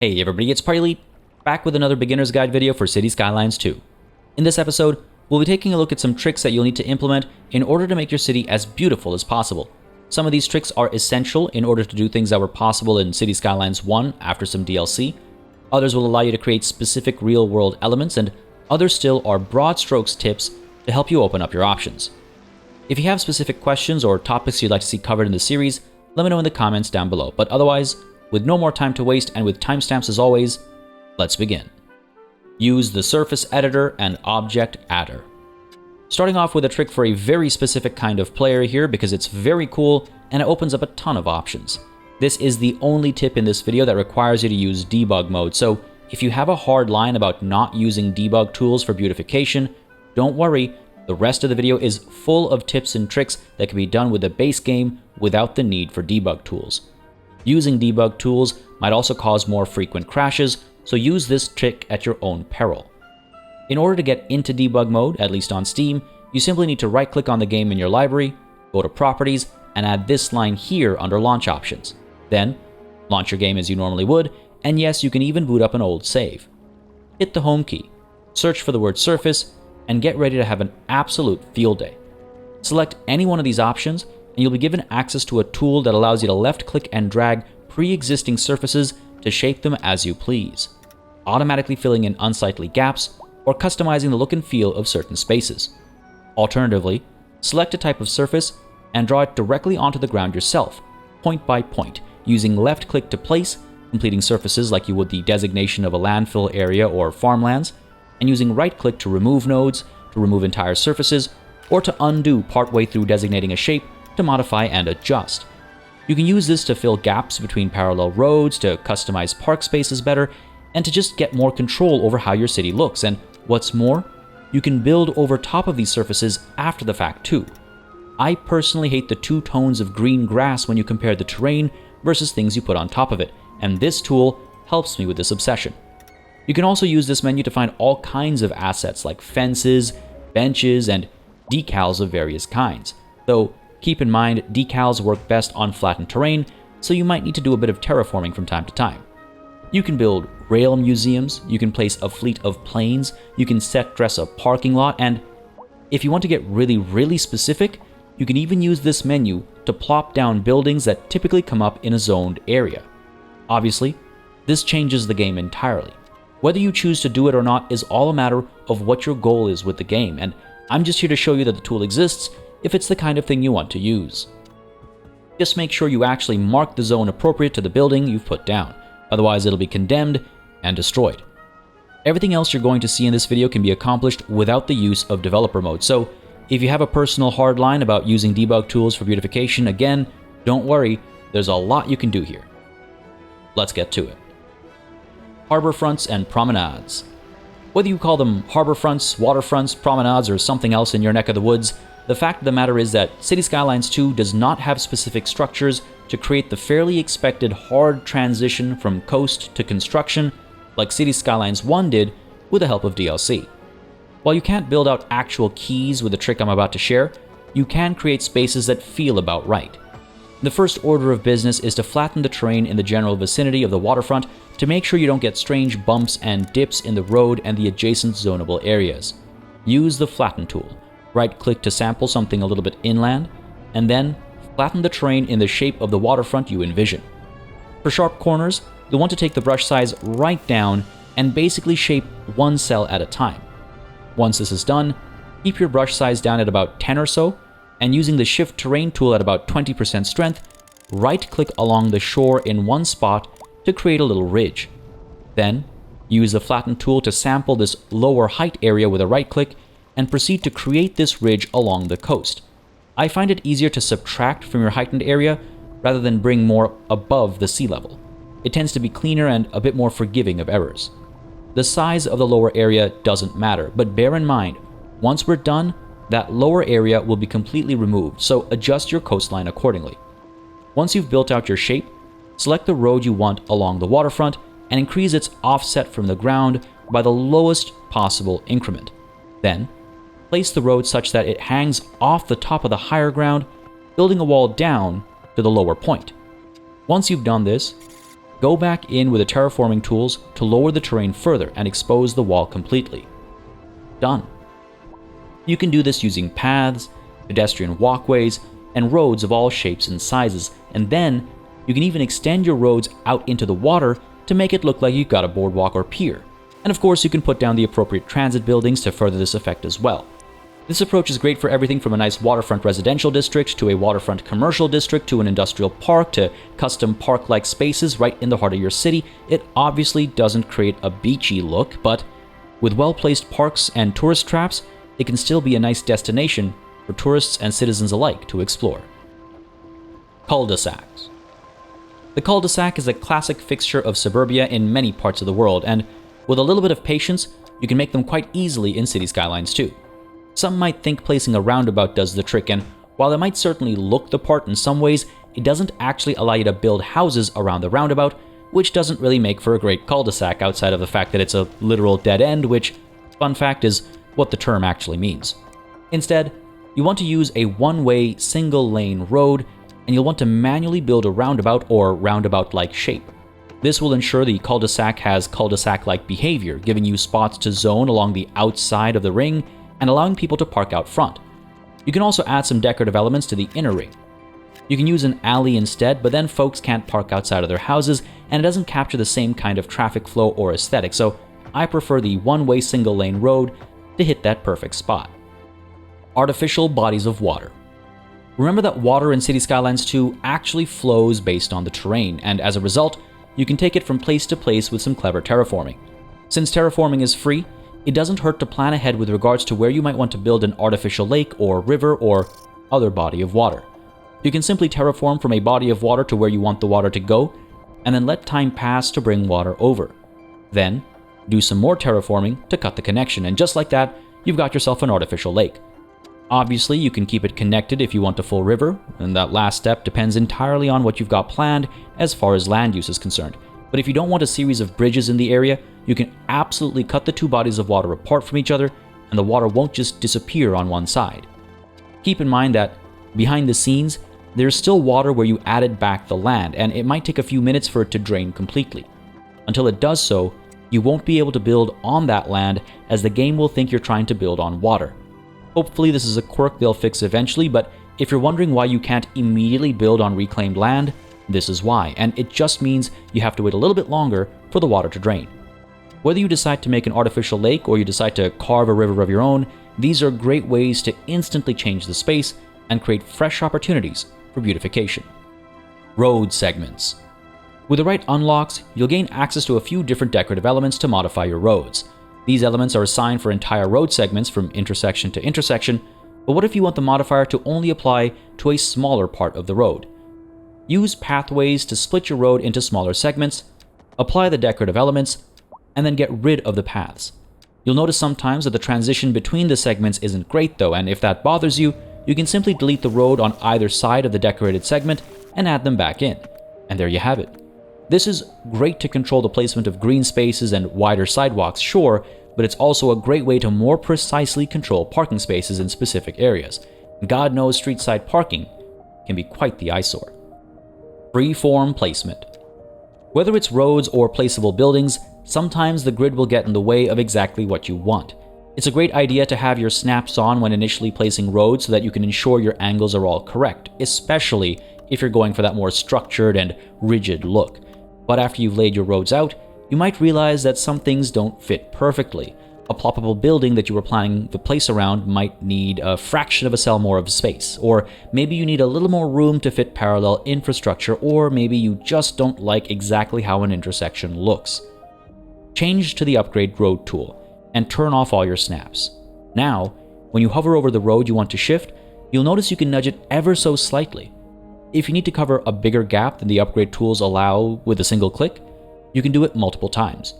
Hey everybody, it's PartyElite, back with another beginner's guide video for City Skylines 2. In this episode, we'll be taking a look at some tricks that you'll need to implement in order to make your city as beautiful as possible. Some of these tricks are essential in order to do things that were possible in City Skylines 1 after some DLC. Others will allow you to create specific real-world elements, and others still are broad strokes tips to help you open up your options. If you have specific questions or topics you'd like to see covered in the series, let me know in the comments down below. But otherwise, with no more time to waste and with timestamps as always, let's begin. Use the Surface Editor and Object Adder. Starting off with a trick for a very specific kind of player here because it's very cool and it opens up a ton of options. This is the only tip in this video that requires you to use debug mode, so if you have a hard line about not using debug tools for beautification, don't worry, the rest of the video is full of tips and tricks that can be done with the base game without the need for debug tools. Using debug tools might also cause more frequent crashes, so use this trick at your own peril. In order to get into debug mode, at least on Steam, you simply need to right-click on the game in your library, go to Properties, and add this line here under Launch Options. Then, launch your game as you normally would, and yes, you can even boot up an old save. Hit the Home key, search for the word Surface, and get ready to have an absolute field day. Select any one of these options, and you'll be given access to a tool that allows you to left-click and drag pre-existing surfaces to shape them as you please, automatically filling in unsightly gaps or customizing the look and feel of certain spaces. Alternatively, select a type of surface and draw it directly onto the ground yourself, point by point, using left-click to place, completing surfaces like you would the designation of a landfill area or farmlands, and using right-click to remove nodes, to remove entire surfaces, or to undo partway through designating a shape to modify and adjust. You can use this to fill gaps between parallel roads, to customize park spaces better, and to just get more control over how your city looks. And what's more, you can build over top of these surfaces after the fact too. I personally hate the two tones of green grass when you compare the terrain versus things you put on top of it, and this tool helps me with this obsession. You can also use this menu to find all kinds of assets like fences, benches, and decals of various kinds, though keep in mind, decals work best on flattened terrain, so you might need to do a bit of terraforming from time to time. You can build rail museums, you can place a fleet of planes, you can set dress a parking lot, and if you want to get really specific, you can even use this menu to plop down buildings that typically come up in a zoned area. Obviously, this changes the game entirely. Whether you choose to do it or not is all a matter of what your goal is with the game, and I'm just here to show you that the tool exists if it's the kind of thing you want to use. Just make sure you actually mark the zone appropriate to the building you've put down, otherwise it'll be condemned and destroyed. Everything else you're going to see in this video can be accomplished without the use of developer mode, so if you have a personal hard line about using debug tools for beautification, again, don't worry, there's a lot you can do here. Let's get to it. Harbourfronts and Promenades. Whether you call them harbourfronts, waterfronts, promenades, or something else in your neck of the woods, the fact of the matter is that City Skylines 2 does not have specific structures to create the fairly expected hard transition from coast to construction like City Skylines 1 did with the help of DLC. While you can't build out actual keys with the trick I'm about to share, you can create spaces that feel about right. The first order of business is to flatten the terrain in the general vicinity of the waterfront to make sure you don't get strange bumps and dips in the road and the adjacent zonable areas. Use the Flatten tool. Right-click to sample something a little bit inland, and then flatten the terrain in the shape of the waterfront you envision. For sharp corners, you'll want to take the brush size right down and basically shape one cell at a time. Once this is done, keep your brush size down at about 10 or so, and using the Shift Terrain tool at about 20% strength, right-click along the shore in one spot to create a little ridge. Then, use the Flatten tool to sample this lower height area with a right-click, and proceed to create this ridge along the coast. I find it easier to subtract from your heightened area rather than bring more above the sea level. It tends to be cleaner and a bit more forgiving of errors. The size of the lower area doesn't matter, but bear in mind, once we're done, that lower area will be completely removed, so adjust your coastline accordingly. Once you've built out your shape, select the road you want along the waterfront and increase its offset from the ground by the lowest possible increment. Then, place the road such that it hangs off the top of the higher ground, building a wall down to the lower point. Once you've done this, Go back in with the terraforming tools to lower the terrain further and expose the wall completely. Done. You can do this using paths, pedestrian walkways, and roads of all shapes and sizes, and then you can even extend your roads out into the water to make it look like you've got a boardwalk or pier. And of course, you can put down the appropriate transit buildings to further this effect as well. This approach is great for everything from a nice waterfront residential district to a waterfront commercial district to an industrial park to custom park-like spaces right in the heart of your city. It obviously doesn't create a beachy look, but with well-placed parks and tourist traps, it can still be a nice destination for tourists and citizens alike to explore. Cul de Sacs. The cul de sac is a classic fixture of suburbia in many parts of the world, and with a little bit of patience, you can make them quite easily in City Skylines too. Some might think placing a roundabout does the trick, and while it might certainly look the part in some ways, it doesn't actually allow you to build houses around the roundabout, which doesn't really make for a great cul-de-sac outside of the fact that it's a literal dead end, which, fun fact, is what the term actually means. Instead, you want to use a one-way, single-lane road, and you'll want to manually build a roundabout or roundabout-like shape. This will ensure the cul-de-sac has cul-de-sac-like behavior, giving you spots to zone along the outside of the ring and allowing people to park out front. You can also add some decorative elements to the inner ring. You can use an alley instead, but then folks can't park outside of their houses, and it doesn't capture the same kind of traffic flow or aesthetic, so I prefer the one-way single-lane road to hit that perfect spot. Artificial bodies of water. Remember that water in City Skylines 2 actually flows based on the terrain, and as a result, you can take it from place to place with some clever terraforming. Since terraforming is free, it doesn't hurt to plan ahead with regards to where you might want to build an artificial lake or river or other body of water. You can simply terraform from a body of water to where you want the water to go, and then let time pass to bring water over. Then, do some more terraforming to cut the connection, and just like that, you've got yourself an artificial lake. Obviously, you can keep it connected if you want a full river, and that last step depends entirely on what you've got planned as far as land use is concerned. But if you don't want a series of bridges in the area, you can absolutely cut the two bodies of water apart from each other, and the water won't just disappear on one side. Keep in mind that, behind the scenes, there's still water where you added back the land, and it might take a few minutes for it to drain completely. Until it does so, you won't be able to build on that land, as the game will think you're trying to build on water. Hopefully this is a quirk they'll fix eventually, but if you're wondering why you can't immediately build on reclaimed land, this is why, and it just means you have to wait a little bit longer for the water to drain. Whether you decide to make an artificial lake or you decide to carve a river of your own, these are great ways to instantly change the space and create fresh opportunities for beautification. Road segments. With the right unlocks, you'll gain access to a few different decorative elements to modify your roads. These elements are assigned for entire road segments from intersection to intersection, but what if you want the modifier to only apply to a smaller part of the road? Use pathways to split your road into smaller segments, apply the decorative elements, and then get rid of the paths. You'll notice sometimes that the transition between the segments isn't great though, and if that bothers you, you can simply delete the road on either side of the decorated segment and add them back in. And there you have it. This is great to control the placement of green spaces and wider sidewalks, sure, but it's also a great way to more precisely control parking spaces in specific areas. God knows street-side parking can be quite the eyesore. Freeform placement. Whether it's roads or placeable buildings, sometimes the grid will get in the way of exactly what you want. It's a great idea to have your snaps on when initially placing roads so that you can ensure your angles are all correct, especially if you're going for that more structured and rigid look. But after you've laid your roads out, you might realize that some things don't fit perfectly. A ploppable building that you were planning to place around might need a fraction of a cell more of space, or maybe you need a little more room to fit parallel infrastructure, or maybe you just don't like exactly how an intersection looks. Change to the Upgrade Road tool and turn off all your snaps. Now, when you hover over the road you want to shift, you'll notice you can nudge it ever so slightly. If you need to cover a bigger gap than the upgrade tools allow with a single click, you can do it multiple times.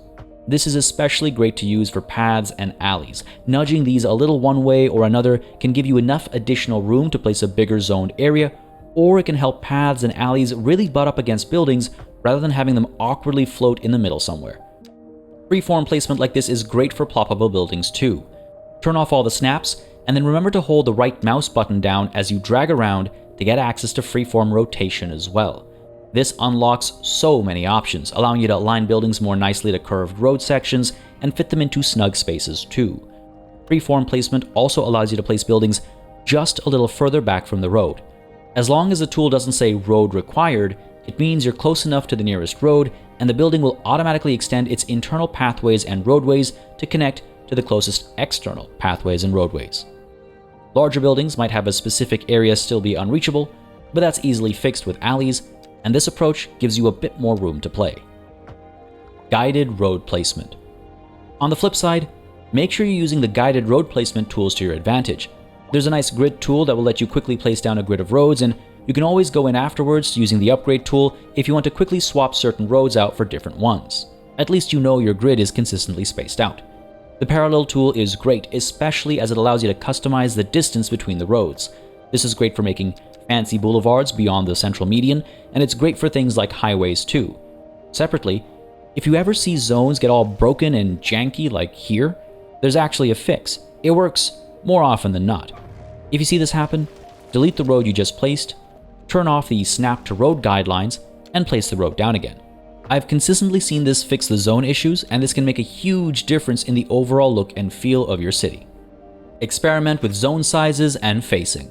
This is especially great to use for paths and alleys. Nudging these a little one way or another can give you enough additional room to place a bigger zoned area, or it can help paths and alleys really butt up against buildings rather than having them awkwardly float in the middle somewhere. Freeform placement like this is great for ploppable buildings too. Turn off all the snaps, and then remember to hold the right mouse button down as you drag around to get access to freeform rotation as well. This unlocks so many options, allowing you to align buildings more nicely to curved road sections and fit them into snug spaces too. Freeform Placement also allows you to place buildings just a little further back from the road. As long as the tool doesn't say road required, it means you're close enough to the nearest road, and the building will automatically extend its internal pathways and roadways to connect to the closest external pathways and roadways. Larger buildings might have a specific area still be unreachable, but that's easily fixed with alleys, and this approach gives you a bit more room to play. Guided road placement. On the flip side, make sure you're using the guided road placement tools to your advantage. There's a nice grid tool that will let you quickly place down a grid of roads, and you can always go in afterwards using the upgrade tool if you want to quickly swap certain roads out for different ones. At least you know your grid is consistently spaced out. The parallel tool is great, especially as it allows you to customize the distance between the roads. This is great for making fancy boulevards beyond the central median, and it's great for things like highways too. Separately, if you ever see zones get all broken and janky like here, there's actually a fix. It works more often than not. If you see this happen, delete the road you just placed, turn off the snap to road guidelines, and place the road down again. I've consistently seen this fix the zone issues, and this can make a huge difference in the overall look and feel of your city. Experiment with zone sizes and facing.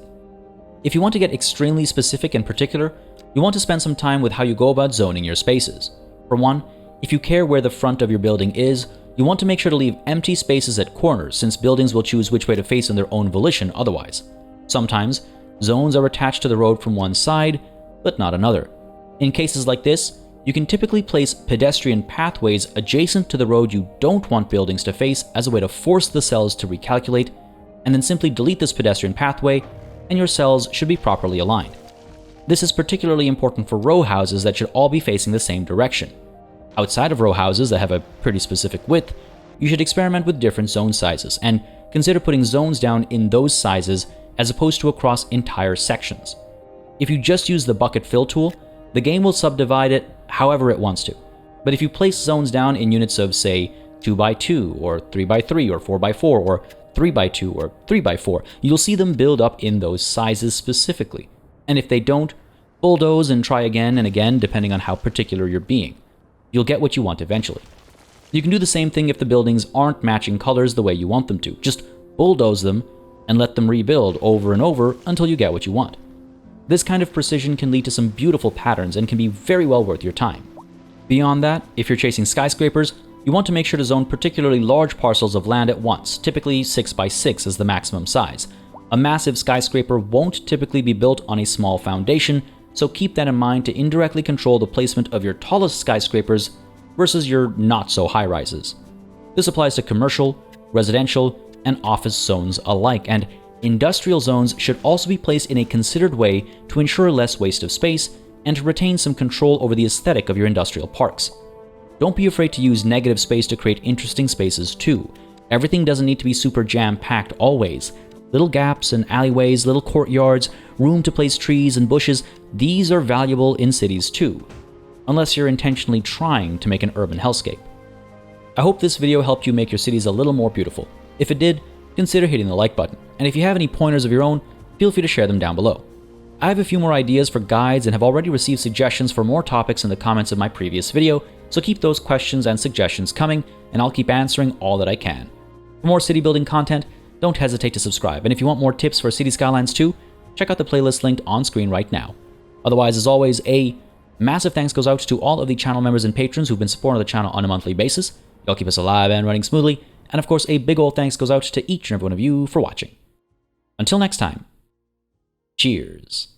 If you want to get extremely specific and particular, you want to spend some time with how you go about zoning your spaces. For one, if you care where the front of your building is, you want to make sure to leave empty spaces at corners, since buildings will choose which way to face on their own volition otherwise. Sometimes, zones are attached to the road from one side, but not another. In cases like this, you can typically place pedestrian pathways adjacent to the road you don't want buildings to face as a way to force the cells to recalculate, and then simply delete this pedestrian pathway, and your cells should be properly aligned. This is particularly important for row houses that should all be facing the same direction. Outside of row houses that have a pretty specific width, you should experiment with different zone sizes, and consider putting zones down in those sizes as opposed to across entire sections. If you just use the bucket fill tool, the game will subdivide it however it wants to. But if you place zones down in units of, say, 2x2, or 3x3, or 4x4, or 3x2, or 3x4, you'll see them build up in those sizes specifically. And if they don't, bulldoze and try again and again depending on how particular you're being. You'll get what you want eventually. You can do the same thing if the buildings aren't matching colors the way you want them to. Just bulldoze them and let them rebuild over and over until you get what you want. This kind of precision can lead to some beautiful patterns and can be very well worth your time. Beyond that, if you're chasing skyscrapers, you want to make sure to zone particularly large parcels of land at once, typically 6x6 is the maximum size. A massive skyscraper won't typically be built on a small foundation, so keep that in mind to indirectly control the placement of your tallest skyscrapers versus your not-so high-rises. This applies to commercial, residential, and office zones alike, and industrial zones should also be placed in a considered way to ensure less waste of space and to retain some control over the aesthetic of your industrial parks. Don't be afraid to use negative space to create interesting spaces too. Everything doesn't need to be super jam-packed always. Little gaps and alleyways, little courtyards, room to place trees and bushes, these are valuable in cities too, unless you're intentionally trying to make an urban hellscape. I hope this video helped you make your cities a little more beautiful. If it did, consider hitting the like button, and if you have any pointers of your own, feel free to share them down below. I have a few more ideas for guides and have already received suggestions for more topics in the comments of my previous video, so keep those questions and suggestions coming, and I'll keep answering all that I can. For more city building content, don't hesitate to subscribe, and if you want more tips for City Skylines 2, check out the playlist linked on screen right now. Otherwise, as always, a massive thanks goes out to all of the channel members and patrons who've been supporting the channel on a monthly basis. Y'all keep us alive and running smoothly, and of course, a big ol' thanks goes out to each and every one of you for watching. Until next time, cheers.